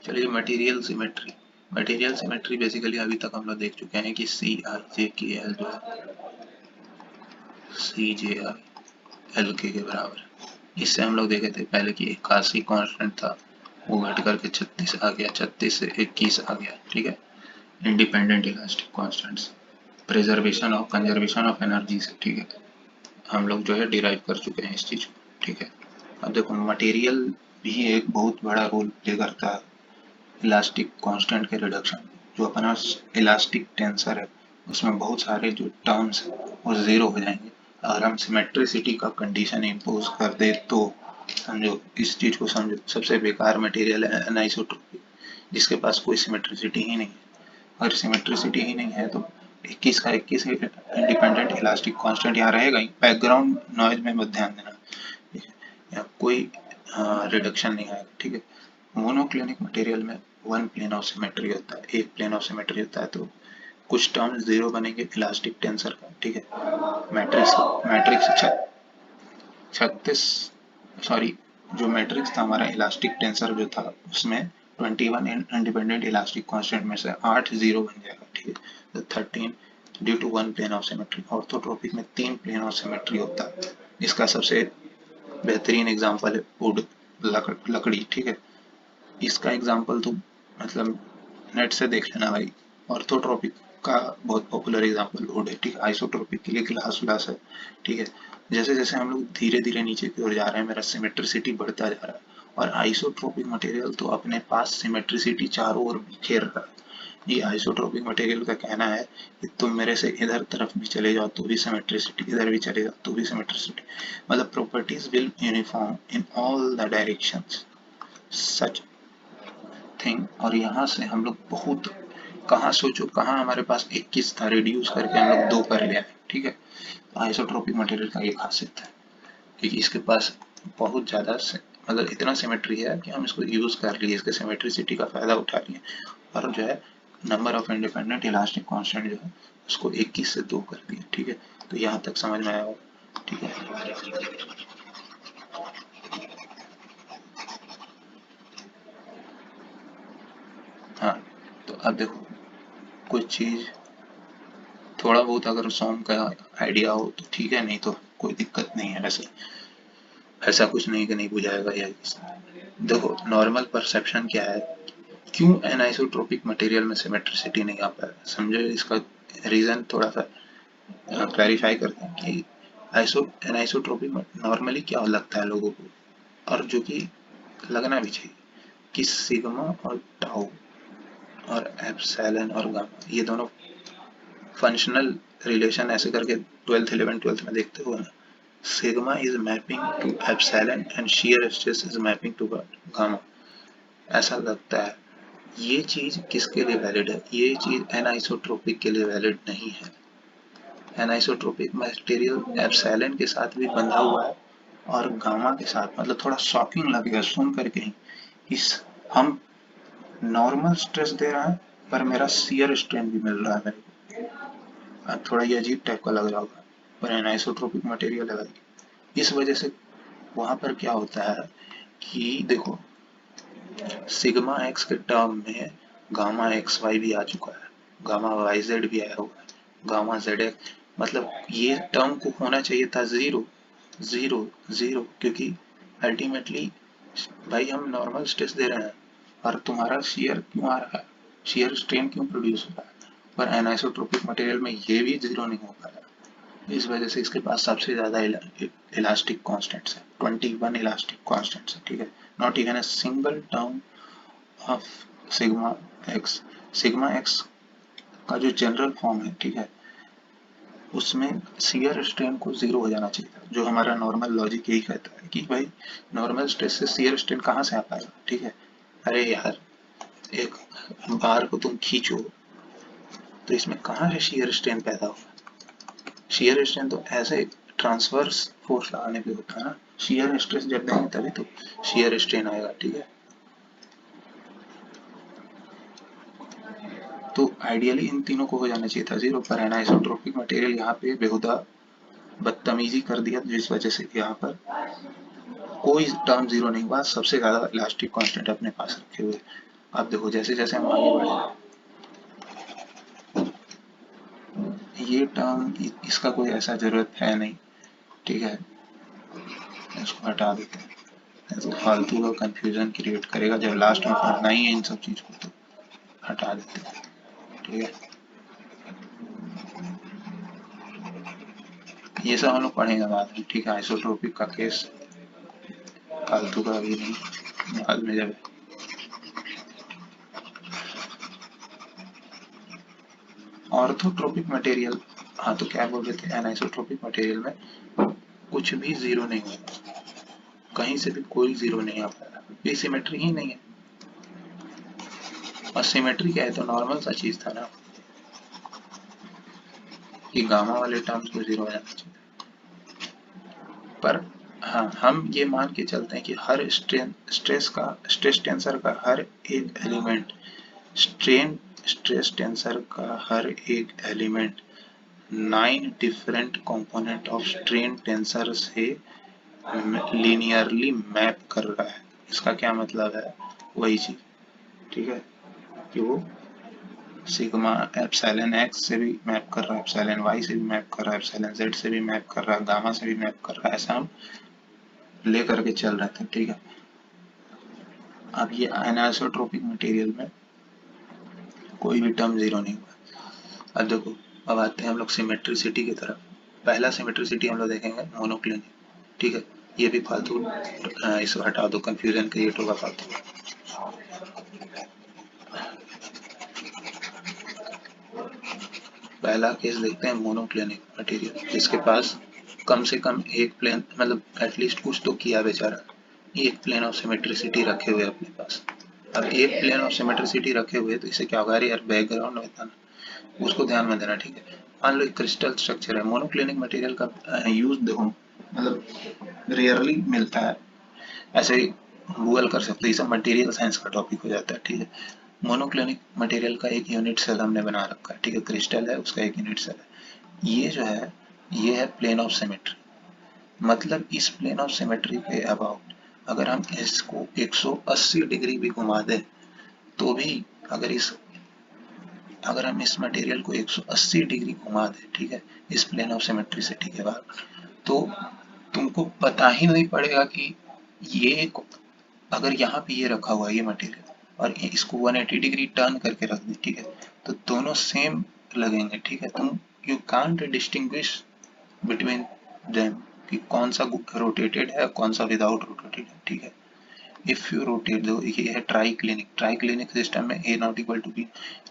चलिए material symmetry basically अभी तक हम लोग देख चुके हैं कि सी आई जे के एल जो है सी जे आई एल के बराबर है। इससे हम लोग देखे थे पहले कि 81 कांस्टेंट था, वो घट करके 36 आ गया, 36 से 21 आ गया। ठीक है, इंडिपेंडेंट इलास्टिक कांस्टेंट्स, प्रिजर्वेशन और कंजर्वेशन ऑफ एनर्जी से। ठीक है, हम लोग जो है डिराइव कर चुके हैं इस चीज को। ठीक है, अब देखो मटेरियल भी एक बहुत बड़ा रोल प्ले करता है इलास्टिक कांस्टेंट के रिडक्शन। जो अपना इलास्टिक टेंसर है उसमें बहुत सारे जो टर्म्स है वो जीरो हो जाएंगे अगर हम सिमेट्रिसिटी का कंडीशन इम्पोज कर दे तो। समझो इस चीज को समझो, सबसे बेकार मटेरियल है अनाइसोट्रोपिक, जिसके पास कोई सिमेट्रिसिटी ही नहीं है। अगर सिमेट्रिसिटी ही नहीं है तो 21 का 21 इंडिपेंडेंट इलास्टिक कांस्टेंट यहाँ रहेगा ही। बैकग्राउंड नॉइज में मत ध्यान देना, यहाँ कोई रिडक्शन नहीं आएगा। ठीक है, मोनोक्लिनिक मटेरियल में वन प्लेन ऑफ सिमेट्री होता है, एक प्लेन ऑफ सिमेट्री होता है, तो कुछ टर्म जीरो बनेंगे इलास्टिक टेंसर का। ठीक है, मैट्रिक्स मैट्रिक्स 36 सॉरी, जो मैट्रिक्स था हमारा इलास्टिक टेंसर जो था उसमें 21 इंडिपेंडेंट इलास्टिक कांस्टेंट में से 8 जीरो बन जाएगा। ठीक है, तो 13 due to one plane of symmetry. Orthotropic में 3 प्लेन ऑफ सिमेट्री होता है, इसका सबसे बेहतरीन एग्जांपल है वुड, लकड़ी। ठीक है, इसका एग्जांपल तो मतलब नेट से देख लेना भाई। ऑर्थोट्रोपिक का बहुत पॉपुलर एग्जांपल वुड है। ठीक है, आइसोट्रोपिक के लिए ग्लास व्लास है। ठीक है, जैसे जैसे हम लोग धीरे धीरे नीचे की ओर जा रहे हैं मेरा सिमेट्रिसिटी बढ़ता जा रहा है, और आइसोट्रोपिक मटेरियल तो अपने पास सिमेट्रिसिटी चारों ओर बिखेर रहा है। ये आइसोट्रोपिक मटेरियल का कहना है कि तुम मेरे से इधर तरफ भी चले जाओ तो भी सिमेट्रिसिटी, इधर भी चले जाओ तो भी सिमेट्रिसिटी, मतलब properties will uniform in all the directions such thing. और यहाँ से हम लोग बहुत कहाँ सोचो, कहाँ हमारे पास 21 था, रिड्यूस करके हम लोग 2 कर लिया है। ठीक है, तो आइसोट्रोपिक मटेरियल का ये खासियत है कि इसके पास बहुत ज़्यादा मतलब इतना सिमेट्री है कि हम इसको यूज कर लिए, इसके सिमेट्रिसिटी का फायदा उठा लिए, और जो है number of independent elastic constant जो है उसको 21 से 2 कर दिए। ठीक है, तो यहाँ तक समझ में आया होगा। ठीक है, हाँ, तो अब देखो कुछ चीज थोड़ा बहुत अगर सॉन्ग का आइडिया हो तो ठीक है, नहीं तो कोई दिक्कत नहीं है। वैसे ऐसा कुछ नहीं कि नहीं बुझाएगा या देखो नॉर्मल परसेप्शन क्या है, क्यों एनाइसोट्रोपिक मटेरियल में सिमेट्रिसिटी नहीं आ पाया, समझो इसका रीजन थोड़ा सा क्लैरिफाई करते हैं कि एनाइसोट्रोपिक नॉर्मली क्या लगता है लोगों को, और जो कि लगना भी चाहिए, कि सिग्मा और टाउ और एप्सिलॉन और गामा ये दोनों फंक्शनल रिलेशन ऐसे करके 12th 11th 12th में देखते हो ना। Sigma is mapping to epsilon and shear stress is mapping to gamma, ऐसा लगता है। ये चीज किसके लिए वैलिड है, ये चीज एनाइसोट्रोपिक के लिए वैलिड नहीं है। एनाइसोट्रोपिक मटेरियल एप्सिलॉन के साथ भी बंधा हुआ है और गामा के साथ, मतलब थोड़ा शॉकिंग लगेगा सुन करके ही, इस हम नॉर्मल स्ट्रेस दे रहा है पर मेरा शियर स्ट्रेन भी मिल रहा है मेरे को। थोड़ा ये अजीब टाइप का लग रहा होगा, पर एनाइसोट्रोपिक मटेरियल है भाई। इस वजह से वहां पर क्या होता है कि देखो सिग्मा एक्स के टर्म में गामा एक्स वाई भी आ चुका है, गामा वाई जेड भी आया हुआ है, गामा जेड एक्स, मतलब ये टर्म को होना चाहिए था जीरो जीरो जीरो, क्योंकि अल्टीमेटली भाई हम नॉर्मल स्ट्रेस दे रहे हैं और तुम्हारा शेयर क्यों आ रहा है, शेयर स्ट्रेन क्यों प्रोड्यूस हो रहा है, पर एनाइसोट्रोपिक मटेरियल में ये भी जीरो नहीं हो पाया। इस वजह से इसके पास सबसे ज्यादा इलास्टिक कांस्टेंट्स है, 21 इलास्टिक कांस्टेंट्स है। ठीक है, not even a single term of sigma x. Sigma x का जो जनरल फॉर्म है, ठीक है, उसमें शियर स्ट्रेन को जीरो हो जाना चाहिए था, जो हमारा नॉर्मल लॉजिक यही कहता है कि भाई नॉर्मल स्ट्रेस से शियर स्ट्रेन कहाँ से आ पाएगा। ठीक है, अरे यार एक बार को तुम खींचो तो इसमें कहाँ से शियर स्ट्रेन पैदा होगा, शियर स्ट्रेन तो ऐसे ट्रांसवर्स फोर्स लगाने पे होता है ना, शियर स्ट्रेस जब देंगे तभी तो शियर स्ट्रेन आएगा। ठीक है, तो आइडियली इन तीनों को हो जाना चाहिए था जीरो, पर एनाइसोट्रोपिक मटेरियल यहाँ पे बेहुदा बदतमीजी कर दिया, जिस वजह से यहाँ पर कोई टर्म जीरो नहीं हुआ, सबसे ज्यादा इलास्टिक कांस्टेंट अपने पास रखे हुए। अब देखो जैसे जैसे हम आगे बढ़े, ये टर्म इसका कोई ऐसा जरूरत है नहीं, ठीक है, इसको हटा देते हैं, तो फालतू का कंफ्यूजन क्रिएट करेगा, जब लास्ट में पढ़ना ही है इन सब चीज को तो हटा देते हैं, ठीक है। ये सब हम लोग पढ़ेंगे बाद में, ठीक है, आइसोट्रोपिक का केस फालतू का अभी नहीं, बाद में जब ऑर्थोट्रोपिक मटेरियल, हाँ तो क्या बोल रहे थे, एनाइसोट्रोपिक मटेरियल में कुछ भी जीरो नहीं होगा, कहीं से भी कोई जीरो नहीं आ पाएगा, ये सिमेट्री ही नहीं है, और सिमेट्री क्या है, तो नॉर्मल सा चीज था ना कि गामा वाले टर्म्स को जीरो हो जाना चाहिए, पर हाँ हम ये मान के चलते हैं कि हर स्ट्रेस टेंसर का हर एक एलिमेंट, स्ट्रेन स्ट्रेस टेंसर का हर एक element 9 different component of strain tensor से लीनियरली मैप कर रहा है। इसका क्या मतलब है, वही चीज, ठीक है, कि वो सिग्मा एप्सिलॉन एक्स से भी मैप कर रहा है, एप्सिलॉन वाई से भी मैप कर रहा है, एप्सिलॉन जेड से भी मैप कर रहा है, गामा से भी मैप कर रहा है, ऐसा हम ले करके चल रहे थे, ठीक है। अब ये अनिसोट्रोपिक मटेरियल में कोई भी टर्म जीरो नहीं हुआ। अब देखो, अब आते हैं हम लोग सिमेट्रिसिटी की तरफ। पहला सिमेट्रिसिटी हम लोग देखेंगे मोनोक्लिनिक, ठीक है, ये भी फालतू, इसको हटा दो, कंफ्यूजन क्रिएट होगा फालतू। पहला केस देखते हैं मोनोक्लिनिक मटेरियल, जिसके पास कम से कम एक प्लेन, मतलब एटलीस्ट कुछ तो किया बेचारा, एक प्लेन ऑफ सिमेट्रिसिटी रखे हुए अपने पास। अब एक प्लेन ऑफ सिमेट्रिसिटी रखे हुए तो इससे क्या होगा, अरे यार बैकग्राउंड में था, उसको ध्यान में देना, ठीक है। मान लो एक क्रिस्टल स्ट्रक्चर है, मोनोक्लिनिक मटेरियल का यूज देखो मतलब रेयरली मिलता है, ऐसे गूगल कर सकते हो, ये सब मटेरियल साइंस का टॉपिक हो जाता है, ठीक है। मोनोक्लिनिक मटेरियल का एक यूनिट सेल हमने बना रखा है, ठीक है, क्रिस्टल है उसका एक यूनिट सेल है, ये जो है ये है प्लेन ऑफ सिमेट्री, मतलब इस प्लेन ऑफ सिमेट्री के अबाउट अगर हम इसको 180 डिग्री भी घुमा दें तो भी, अगर इस अगर हम इस मटेरियल को 180 डिग्री घुमा दें, ठीक है, इस प्लेन ऑफ सिमेट्रिसिटी के बाद, तो तुमको पता ही नहीं पड़ेगा कि ये, अगर यहाँ पे ये रखा हुआ है ये मटेरियल और इसको 180 डिग्री टर्न करके रख दी, ठीक है, तो दोनों सेम लगेंगे, ठीक है, तुम you can't distinguish between them कि कौन सा रोटेटेड है कौन सा विदाउट रोटेटेड है, ठीक है। इफ यू रोटेट दो, ये है ट्राई क्लिनिक सिस्टम में a not equal to b,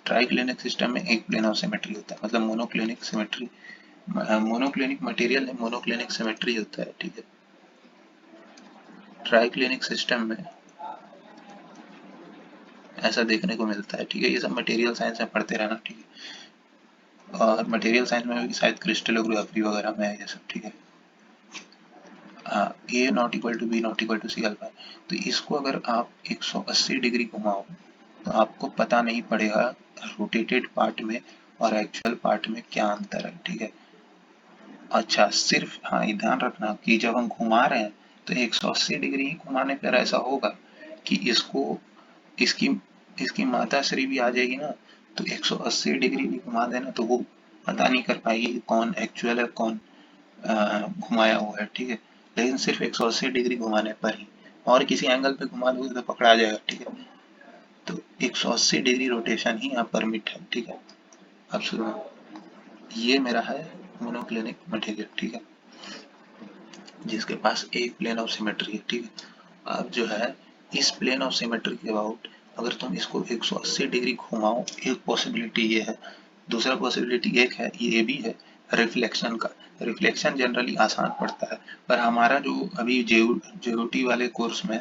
triclinic system में एक प्लेन ऑफ सिमेट्री होता है, मतलब मोनोक्लिनिक सिमेट्री, मोनोक्लिनिक मटेरियल में मोनोक्लिनिक सिमेट्री होता है, ठीक है। ट्राई क्लिनिक सिस्टम में ऐसा देखने को मिलता है, ठीक है, ये सब मटेरियल साइंस में पढ़ते रहना, ठीक है, और मटेरियल साइंस में भी शायद क्रिस्टलोग्राफी वगैरह में है ये सब, ठीक है। A not equal to b not equal to c alpha, तो इसको अगर आप 180 डिग्री घुमाओ तो आपको पता नहीं पड़ेगा रोटेटेड पार्ट में और एक्चुअल पार्ट में क्या अंतर है, ठीक है। अच्छा सिर्फ हाँ ये ध्यान रखना कि जब हम घुमा रहे हैं तो 180 डिग्री ही घुमाने पर ऐसा होगा कि इसको इसकी इसकी माता श्री भी आ जाएगी ना, तो 180 डिग्री भी घुमा देना तो वो पता नहीं कर पाएगी कौन एक्चुअल है कौन घुमाया हुआ है, ठीक है। लेकिन सिर्फ 180 डिग्री घुमाने पर ही, और किसी एंगल पे घुमा दोगे तो पकड़ा जाएगा, ठीक है। तो 180 डिग्री रोटेशन ही यहाँ परमिट है, ठीक है। अब सुनो, ये मेरा है मोनोक्लिनिक मटेरियल, ठीक है, जिसके पास एक प्लेन ऑफ सिमेट्री है, ठीक है। अब जो है इस प्लेन ऑफ सिमेट्री के अबाउट अगर तुम इसको 180 डिग्री घुमाओ, एक पॉसिबिलिटी ये है, दूसरा पॉसिबिलिटी एक है ये भी है रिफ्लेक्शन का। रिफ्लेक्शन जनरली आसान पड़ता है, पर हमारा जो अभी जेओटी वाले कोर्स में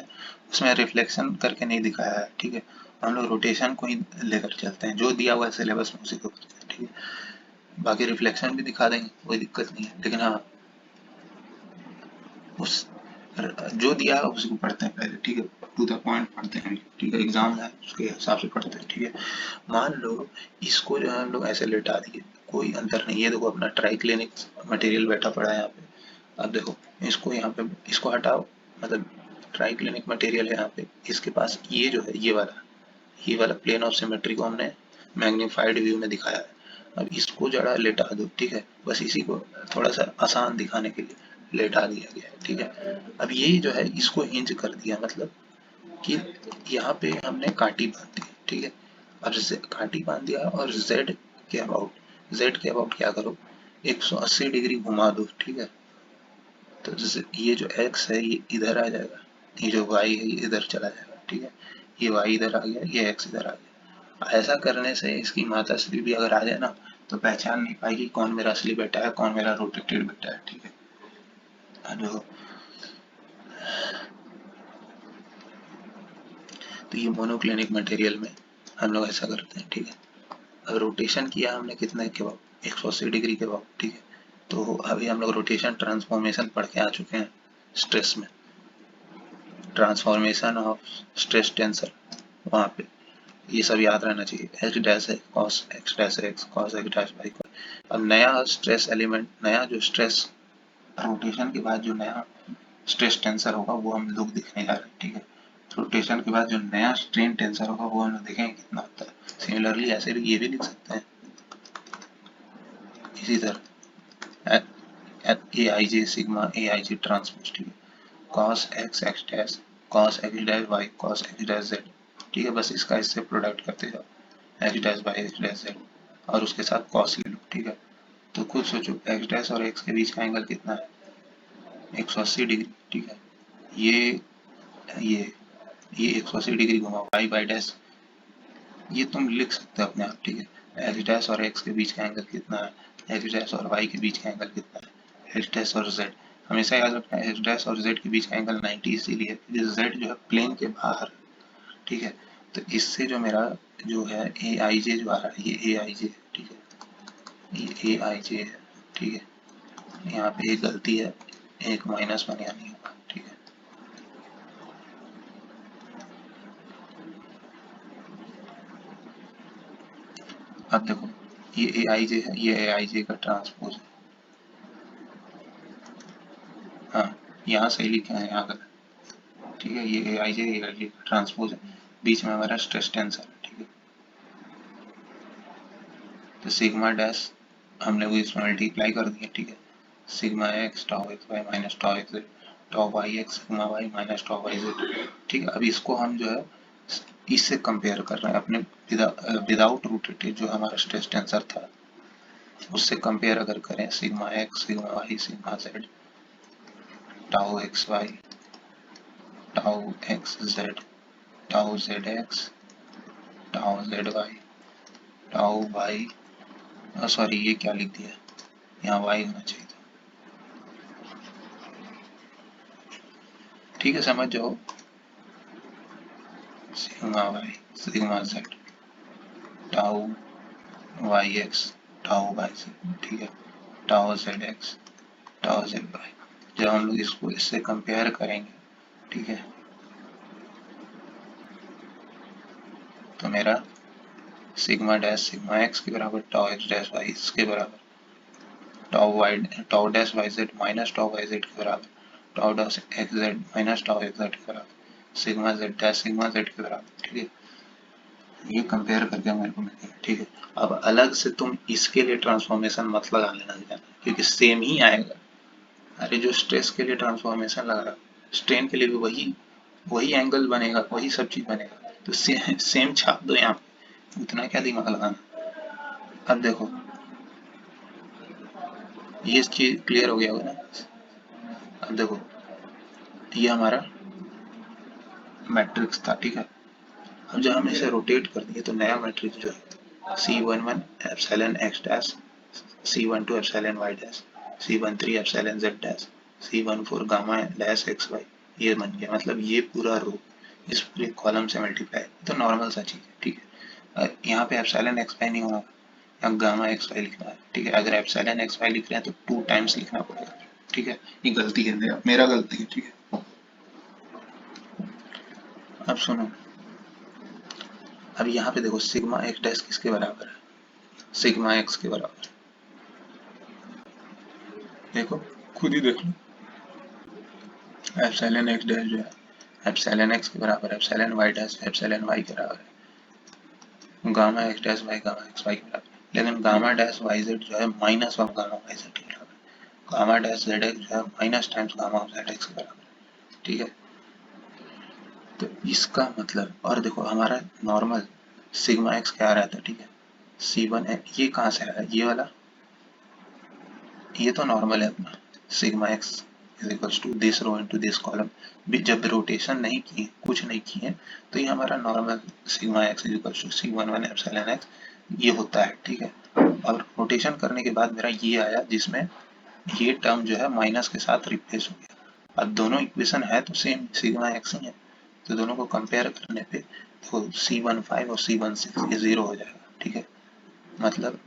उसमें रिफ्लेक्शन करके नहीं दिखाया है, ठीक है। हम लोग रोटेशन को ही लेकर चलते हैं, जो दिया हुआ है सिलेबस में उसी को करते हैं, ठीक है। बाकी रिफ्लेक्शन भी दिखा देंगे, कोई दिक्कत नहीं है, लेकिन हाँ उस जो दिया है उसी को पढ़ते हैं पहले, ठीक है, टू द पॉइंट पढ़ते हैं, ठीक है, एग्जाम है उसके हिसाब से पढ़ते हैं, ठीक है। मान लो इसको जो है हम लोग ऐसे लेटा दिए, कोई अंतर नहीं, ये देखो अपना ट्राई क्लिनिक मटेरियल बैठा पड़ा है यहाँ पे। अब देखो इसको यहाँ पे इसको हटाओ, मतलब ट्राई क्लिनिक मटेरियल है यहाँ पे, इसके पास ये जो है ये वाला ये वाला प्लेन ऑफ सिमेट्री को हमने मैग्नीफाइड व्यू में दिखाया है। अब इसको जरा लेटा दो, ठीक है, बस इसी को थोड़ा सा आसान दिखाने के लिए लेटा दिया गया है, ठीक है। अब ये जो है इसको हिंज कर दिया, मतलब कि यहाँ पे हमने काटी बांध दी, ठीक है। अब काटी बांध दिया और जेड के अबाउट क्या करो, 180 डिग्री घुमा दो, ठीक है। तो जैसे ये जो x है ये इधर आ जाएगा, ये जो y है ये इधर चला जाएगा, ठीक है। ये y इधर आ गया, ये x इधर आ गया। ऐसा करने से इसकी माता श्री भी अगर आ जाए ना तो पहचान नहीं पाएगी कौन मेरा असली बेटा है, कौन मेरा रोटेटेड बेटा है, ठीक है। जो तो ये मोनोक्लिनिक मटेरियल में हम लोग ऐसा करते हैं, ठीक है। अब रोटेशन किया हमने कितने के बाद, 180 डिग्री के बाद, ठीक है। तो अभी हम लोग रोटेशन ट्रांसफॉर्मेशन पढ़ के आ चुके हैं स्ट्रेस में, ट्रांसफॉर्मेशन ऑफ स्ट्रेस टेंसर, वहाँ पे ये सब याद रहना चाहिए। एच डैश है cos x dash x cos x dash y. अब नया स्ट्रेस एलिमेंट, नया जो स्ट्रेस रोटेशन के बाद जो नया स्ट्रेस टेंसर होगा वो हम लोग देखने जा रहे हैं, ठीक है। रोटेशन के बाद जो नया स्ट्रेन टेंसर होगा वो हम लोग देखेंगे कितना होता है। सिमिलरली ऐसे भी ये भी लिख सकते हैं इसी तरह, ए आई जे सिग्मा ए आई जे ट्रांसपोज, ठीक है, cos x x dash cos x dash y cos x dash z, ठीक है। बस इसका इससे प्रोडक्ट करते जाओ, x dash by x dash z, और उसके साथ कॉस ले लो, ठीक है। तो खुद सोचो एक्स डैश और एक्स के बीच का एंगल कितना है, 180 डिग्री, ठीक है। ये ये ये 180 डिग्री घुमा, वाई बाई डैश ये तुम लिख सकते हो अपने आप, ठीक है। एक्स डैश और एक्स के बीच का एंगल कितना है, एक्स डैश और वाई के बीच का एंगल कितना है, एक्स डैश और जेड। हमेशा याद रखना है एक्स डैश और जेड के बीच का एंगल 90 इसीलिए जेड जो है प्लेन के बाहर, ठीक है। तो इससे जो मेरा जो है ए आई जे जो आ रहा है ये ए आई जे, ठीक है, ये ए आई जे है, ठीक है। यहाँ पे एक गलती है, एक माइनस वन यहाँ नहीं होगा, ठीक है। अब देखो ये ए आई जे है, ये ए आई जे का ट्रांसपोज है, हाँ यहाँ सही लिखे हैं, यहाँ गलत, ठीक है। ये ए आई जे का ट्रांसपोज है, बीच में हमारा स्ट्रेस टेंसर है, ठीक है। तो सिग्मा डैश हमने वो इसमें मल्टीप्लाई कर दिया, ठीक है। Sigma x tau x y minus tau x z tau y x sigma y minus tau y z, ठीक है। अब इसको हम जो है इससे कंपेयर कर रहे हैं अपने विदाउट रोटेटेड जो हमारा स्ट्रेस टेंसर था उससे कंपेयर अगर करें, sigma x sigma y sigma z tau x y tau x z tau z x tau z y tau y, sorry ये क्या लिख दिया, यहाँ वाई होना चाहिए था, ठीक है। समझ जाओ, sigma y sigma z tau y x tau y z, ठीक है, tau z x tau z y. जब हम लोग इसको इससे कंपेयर करेंगे, ठीक है, तो मेरा सिग्मा डैश सिग्मा एक्स के बराबर टाउ एक्स डैश वाई इसके बराबर tau dash y z minus tau y z के बराबर tau dash x z minus tau x z के बराबर sigma z dash sigma z के बराबर, ठीक है। ये कंपेयर करके मेरे को मिलेगा, ठीक है। अब अलग से तुम इसके लिए ट्रांसफॉर्मेशन मत लगा लेना क्योंकि सेम ही आएगा। अरे जो स्ट्रेस के लिए ट्रांसफॉर्मेशन लगा स्ट्रेन के लिए भी वही वही एंगल बनेगा, वही सब चीज बनेगा, तो सेम छाप दो यहाँ पे, उतना क्या दिमाग लगाना। अब देखो ये चीज क्लियर हो गया होगा ना। अब देखो ये हमारा मैट्रिक्स था, ठीक है। अब जब हम इसे रोटेट कर दिए तो नया मैट्रिक्स जो है C11 epsilon x dash C12 epsilon y dash C13 epsilon z dash C14 gamma dash x y, ये बन गया। मतलब ये पूरा रो इस पूरे कॉलम से मल्टीप्लाई, तो नॉर्मल सा चीज है, ठीक है। यहाँ पे एप्सिलॉन एक्स वाई नहीं होगा, यहाँ गामा एक्स वाई लिखना है, ठीक है। अगर एप्सिलॉन एक्स वाई लिख रहे हैं तो 2 टाइम्स लिखना पड़ेगा, ठीक है। ये गलती है मेरा गलती है, ठीक है। अब सुनो, अब यहाँ पे देखो सिग्मा एक्स डैश किसके बराबर है, सिग्मा एक्स के बराबर, देखो खुद ही देख लो। एप्सिलॉन एक्स डैश जो है एप्सिलॉन एक्स के बराबर है, epsilon y dash epsilon y के बराबर है, gamma x dash y gamma x y के बराबर, लेकिन गामा डैश वाई जेड जो है minus of gamma y z के बराबर, गामा डैश जेड एक्स जो है minus times gamma of z x के बराबर, ठीक है। तो इसका मतलब, और देखो हमारा नॉर्मल सिग्मा एक्स क्या रहता है, ठीक है, सी वन है, ये कहाँ से आया, ये वाला, ये तो नॉर्मल है अपना, sigma x is equals to this row into this column, जब रोटेशन नहीं की, कुछ नहीं किए, तो ये हमारा normal sigma x is equals to C one one epsilon x ये होता है, ठीक है। और रोटेशन करने के बाद मेरा ये आया जिसमें ये टर्म जो है माइनस के साथ रिप्लेस हो गया। अब दोनों इक्वेशन है तो सेम सिग्मा एक्स ही है, तो दोनों को कंपेयर करने पे देखो C15 और C16 ये जीरो हो जाएगा, ठीक है। मतलब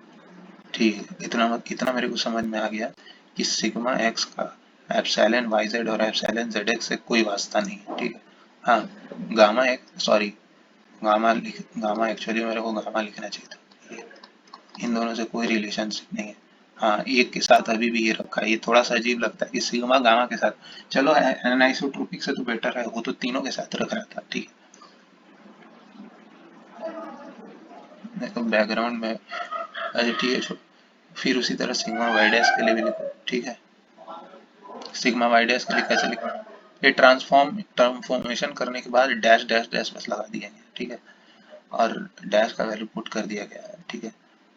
ठीक है, इतना मेरे को समझ में आ गया कि सिग्मा एक्स का एप्सिलॉन वाई जेड और एप्सिलॉन जेड एक्स से कोई वास्ता नहीं है, ठीक है। हाँ, gamma x, sorry, gamma actually मेरे को गामा लिखना चाहिए था, इन दोनों से कोई रिलेशनशिप नहीं है। हाँ, एक के साथ अभी भी ये रखा है, ये थोड़ा सा अजीब लगता है कि सिग्मा गामा के साथ, चलो एनाइसोट्रोपिक से तो बेटर है, वो तो तीनों के साथ रख रहा था, ठीक है। देखो बैकग्राउंड में, अच्छा ठीक है छोड़, फिर उसी तरह सिग्मा वाई डैश के लिए भी लिखो, ठीक है। सिग्मा वाई डैश के लिए कैसे लिखना, ये ट्रांसफॉर्मेशन करने के बाद डैश डैश डैश बस लगा दिया गया, ठीक है, और डैश का वैल्यू पुट कर दिया गया है, ठीक है।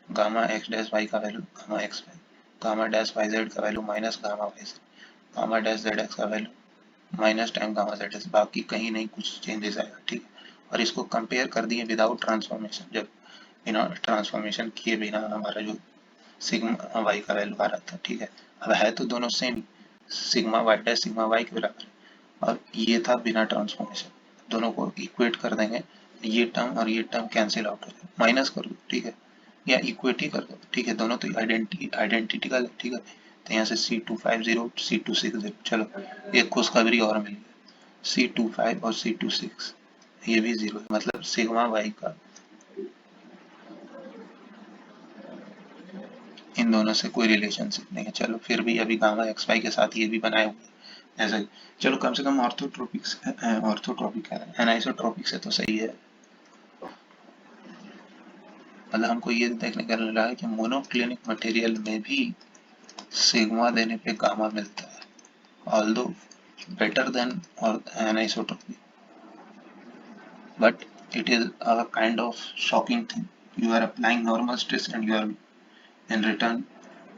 गामा एक्स डैश वाई का value gamma x y, gamma dash y z का value minus gamma y z, gamma dash z x का value minus time gamma z x, बाकी कहीं नहीं कुछ चेंजेस आएगा, ठीक है। और इसको कंपेयर कर दिए विदाउट ट्रांसफॉर्मेशन, जब बिना ट्रांसफॉर्मेशन किए बिना हमारा जो सिग्मा वाई का वैल्यू आ रहा था, ठीक है। अब है तो दोनों same, sigma y dash sigma y के बराबर है, और ये था बिना ट्रांसफॉर्मेशन, दोनों को इक्वेट कर देंगे, ये टर्म और ये टर्म कैंसिल आउट हो जाए, माइनस कर दो, ठीक है, या इक्वेट ही कर दो, ठीक है, दोनों तो आइडेंटिकल है, ठीक है। तो यहाँ से C250 C260, चलो एक खुशखबरी और मिल गई, C25 और C26 ये भी जीरो है, मतलब सिग्मा वाई का इन दोनों से कोई रिलेशनशिप नहीं है। चलो फिर भी अभी गामा एक्स वाई के साथ ये भी बनाए हुए हैं ऐसा ही, चलो कम से कम ऑर्थोट्रोपिक है, एनाइसोट्रोपिक से तो सही है। मतलब हमको ये देखने का मिला है कि मोनोक्लिनिक मटेरियल में भी सिग्मा देने पे गामा मिलता है, ऑल्दो बेटर देन और anisotropic, but it is a kind of shocking thing. You are applying normal stress and you are in return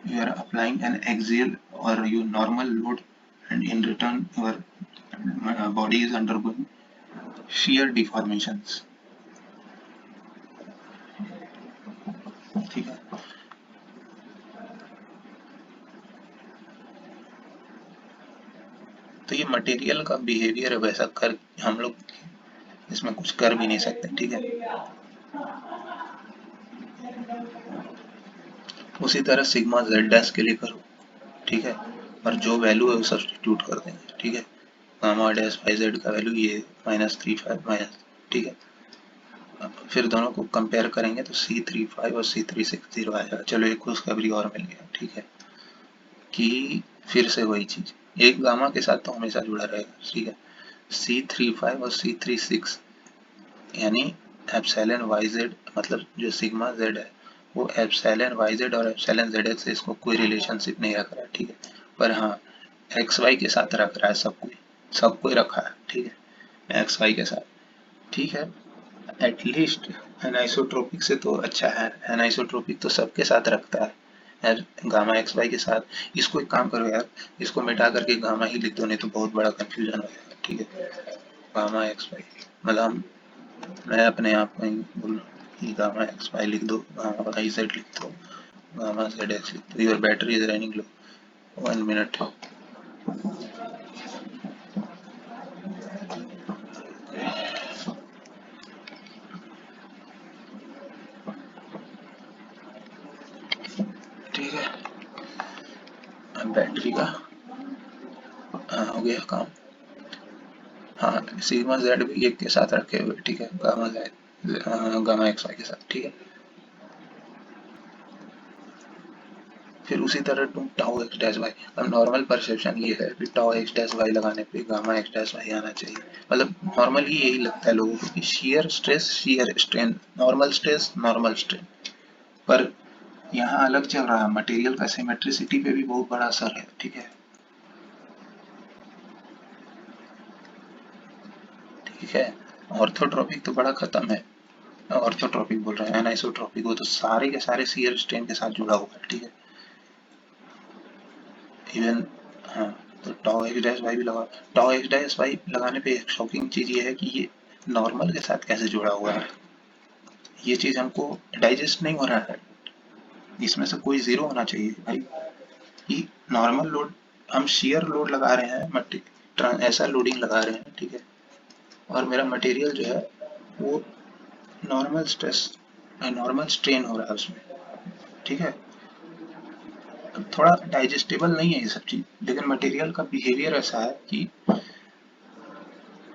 you are applying an axial or your normal load, and in return your body is undergoing shear deformations, ठीक है। तो ये material का behaviour है, वैसा कर हम लोग इसमें कुछ कर भी नहीं सकते, ठीक है। उसी तरह सिग्मा जेड डैश के लिए करो, ठीक है, और जो वैल्यू है वो सब्सटीट्यूट कर देंगे, ठीक है। गामा डैश वाई जेड का वैल्यू ये -35 माइनस, ठीक है। फिर दोनों को कंपेयर करेंगे तो C35 और C360 आ जाएगा। चलो एक खुशखबरी और मिल गया, ठीक है, कि फिर से वही चीज, एक गामा के साथ तो हमेशा जुड़ा रहेगा, ठीक है। C35 और C36 यानी एप्सिलॉन वाई जेड, मतलब जो सिग्मा जेड है वो एप्सिलॉन वाई जेड और एप्सिलॉन जेड एक्स से इसको कोई रिलेशनशिप नहीं रख रहा है, ठीक है। पर हाँ, एक्स वाई के साथ रख रहा है, सब कोई रखा है, ठीक है, एक्स वाई के साथ, ठीक है। एटलीस्ट एनाइसोट्रोपिक से तो अच्छा है, एनाइसोट्रोपिक तो सबके साथ रखता है यार, गामा एक्स वाई के साथ। इसको एक काम करो यार, इसको मिटा करके गामा ही लिख दो, नहीं तो बहुत बड़ा कंफ्यूजन हो जाएगा, ठीक है। गामा एक्स वाई, मतलब मैं अपने आप को ही बोल कि गामा एक्स वाई लिख दो, गामा वाई जेड लिख दो, गामा जेड एक्स लिख दो, your battery is running low, 1 minute. ठीक है, अब बैटरी का हो गया काम। हाँ, सिग्मा जेड भी एक के साथ रखे हुए, ठीक है, gamma z gamma x y के साथ, ठीक है। फिर उसी तरह तुम टाउ एक्स डैश वाई, अब नॉर्मल परसेप्शन ये है कि टाउ एक्स डैश वाई लगाने पे गामा एक्स डैश वाई आना चाहिए, मतलब नॉर्मली यही लगता है लोगों को कि shear stress shear strain, normal stress normal strain, पर यहाँ अलग चल रहा है, मटेरियल का सिमेट्रिसिटी पे भी बहुत बड़ा असर है, ठीक है। ठीक है, ऑर्थोट्रोपिक तो बड़ा खत्म है, ऑर्थोट्रोपिक बोल रहे हैं, एनाइसोट्रोपिक वो तो सारे के सारे शियर स्ट्रेन के साथ जुड़ा हुआ है, ठीक है। इवन हाँ, तो टाउ एक्स डैश वाई भी लगा, टाउ एक्स डैश वाई लगाने पे एक शॉकिंग चीज ये है कि ये नॉर्मल के साथ कैसे जुड़ा हुआ है, ये चीज हमको डाइजेस्ट नहीं हो रहा है। इसमें से कोई जीरो होना चाहिए भाई, कि नॉर्मल लोड, हम शियर लोड लगा रहे हैं, ऐसा लोडिंग लगा रहे हैं, ठीक है, और मेरा मटेरियल जो है वो नॉर्मल स्ट्रेस नॉर्मल स्ट्रेन हो रहा है उसमें, ठीक है। थोड़ा डाइजेस्टेबल नहीं है ये सब चीज, लेकिन मटेरियल का बिहेवियर ऐसा है कि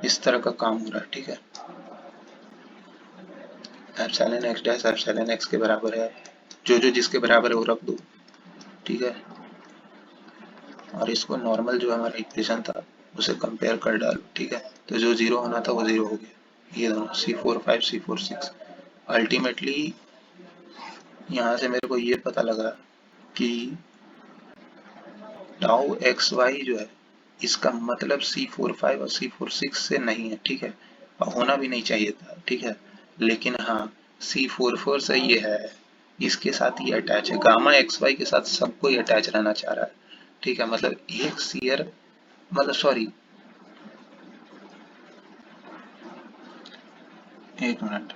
इस तरह का काम हो रहा है, ठीक है। Epsilon x dash epsilon x के बराबर है, जो जो जिसके बराबर है वो रख दो, ठीक है, और इसको नॉर्मल जो हमारा इक्वेशन था उसे कंपेयर कर डालो, ठीक है, तो जो जीरो होना था वो जीरो हो गया, ये दोनों C45 C46। अल्टीमेटली यहाँ से मेरे को ये पता लगा कि टाउ एक्स वाई जो है इसका मतलब C45 और C46 से नहीं है, ठीक है, और होना भी नहीं चाहिए था, ठीक है, लेकिन हाँ C44 से ये है, इसके साथ ये अटैच है, गामा एक्स वाई के साथ सबको ही अटैच रहना चाह रहा है, ठीक है, मतलब एक शेयर, मतलब सॉरी, एक मिनट,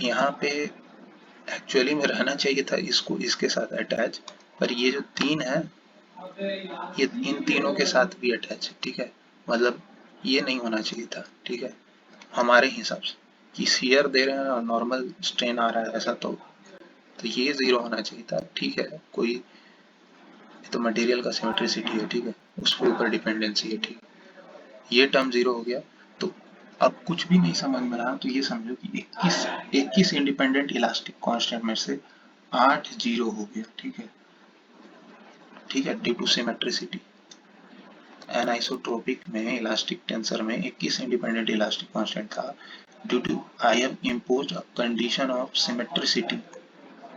यहाँ पे एक्चुअली में रहना चाहिए था इसको इसके साथ अटैच, पर ये जो तीन है ये इन तीनों के साथ भी अटैच है, ठीक है, मतलब ये नहीं होना चाहिए था, ठीक है, हमारे हिसाब से, कि शियर दे रहे हैं और नॉर्मल स्ट्रेन आ रहा है ऐसा, तो ये जीरो होना चाहिए था, ठीक है, कोई तो मटेरियल का सिमेट्रिसिटी है, ठीक है, उसके ऊपर डिपेंडेंसी है, ठीक है, ये टर्म जीरो हो गया। तो अब कुछ भी नहीं समझ में रहा तो ये समझो कि 21 इंडिपेंडेंट इलास्टिक कांस्टेंट में से 8 जीरो हो गया, ठीक है, ठीक है, ड्यू टू सिमेट्रिसिटी। एनाइसोट्रोपिक में इलास्टिक टेंसर में 21 इंडिपेंडेंट इलास्टिक कांस्टेंट था, due to I have imposed a condition of symmetricity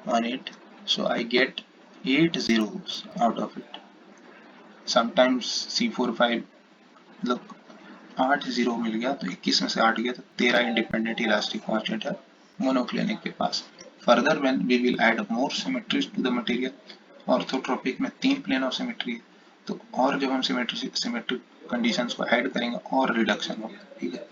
on it, so I get 8 zeros out of it. Sometimes C45 मतलब 8 जीरो मिल गया तो 21 में से 8 गया तो 13 इंडिपेंडेंट इलास्टिक कांस्टेंट है मोनोक्लिनिक के पास। Further when we will add more symmetries to the material, orthotropic में 3 प्लेन ऑफ सिमेट्री है, तो और जब हम सिमेट्रिक कंडीशंस को ऐड करेंगे और रिडक्शन होगा, ठीक है।